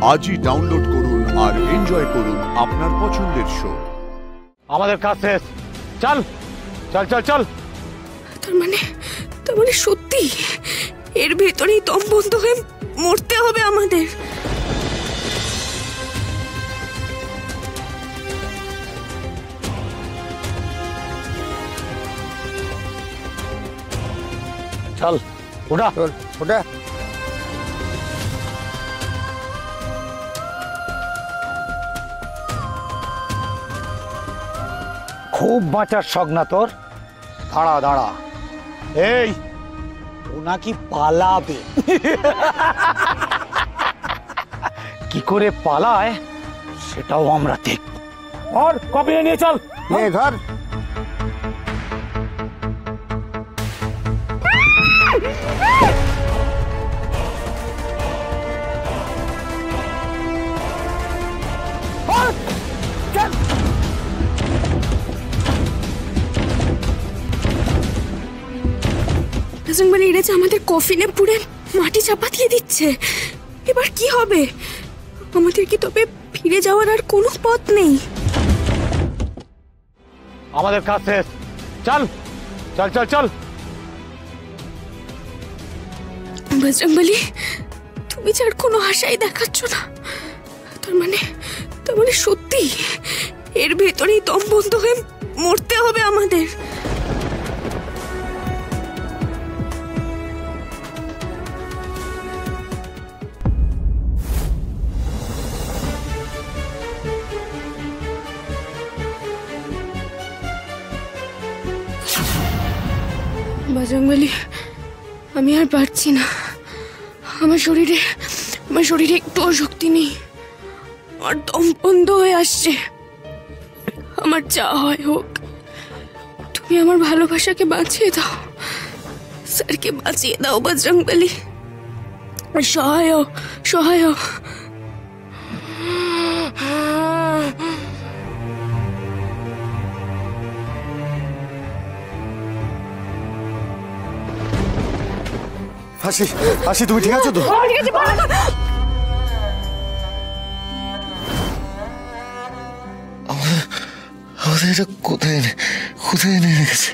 আজই ডাউনলোড করুন আর এনজয় করুন আপনার পছন্দের শো। আমাদের কাজ শেষ, চল চল চল চল। তার মানে সত্যি এর ভেতরেই দম বন্ধ হয়ে মরতে হবে আমাদের। চল ওটা ওটা খুব বাঁচার শখ না তোর? দাঁড়া দাঁড়া, এই ও নাকি পালাবে। কি করে পালায় সেটাও আমরা দেখব। আর কপি নিয়ে চল, ধর। এরা যে আমাদের কফিনে পুড়ে মাটি চাপা দিয়ে দিচ্ছে। এবার কি হবে? আমাদের কি তবে ফিরে যাওয়ার আর কোনো পথ নেই? আমাদের কাজ শেষ, চল চল চল চল। বজরংবলী, তুমি যে আর কোনো আশাই দেখাচ্ছ না। তার মানে সত্যি এর ভেতরেই দম বন্ধ হয়ে মরতে হবে আমাদের। বজরংবলী, আমি আর পারছি না। আমার শরীরে একটুও শক্তি নেই। আমার দম বন্ধ হয়ে আসছে। আমার যা হয় হোক, তুমি আমার ভালোবাসাকে বাঁচিয়ে দাও। স্যারকে বাঁচিয়ে দাও বজরংবলী, সহায় হও, সহায় হও। হাসি, হাসি তুমি ঠিক আছো তো? আমাদের এটা কোথায় এনে রেখেছে?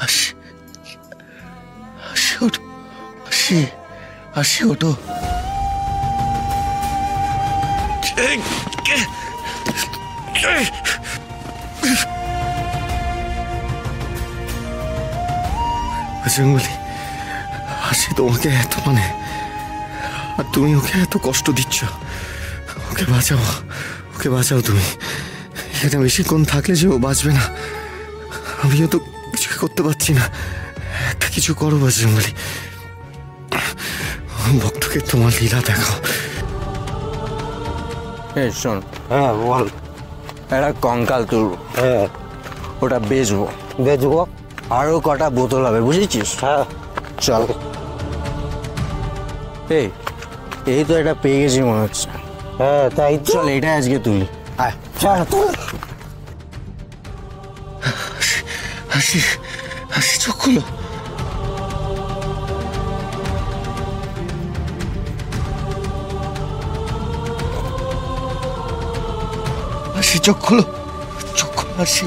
হাসি, হাসি ওঠো, হাসি, হাসি ওঠো। বজরংবলী, হাসি তোমাকে এত আর তুমি ওকে এত কষ্ট দিচ্ছ। ওকে বাঁচাও, ওকে বাঁচাও তুমি। এখানে বেশিক্ষণ থাকলে যে ও বাঁচবে না। আমিও তো কিছু করতে পারছি না। একটা কিছু করো বজরংবলী, ভক্তকে তোমার লীলা দেখাও। শোন, হ্যাঁ বল। একটা কঙ্কাল তুলবো, হ্যাঁ ওটা বেচবো, আরো কটা বোতল হবে, বুঝেছিস? হ্যাঁ চল। এই তো এটা পেয়ে গেছি মনে হচ্ছে। হ্যাঁ তাই চল, এটা আজকে তুলি। হাসি, হাসি চোখ খুলো। হাসি চোখ খুলো, চোখ খুলো হাসি।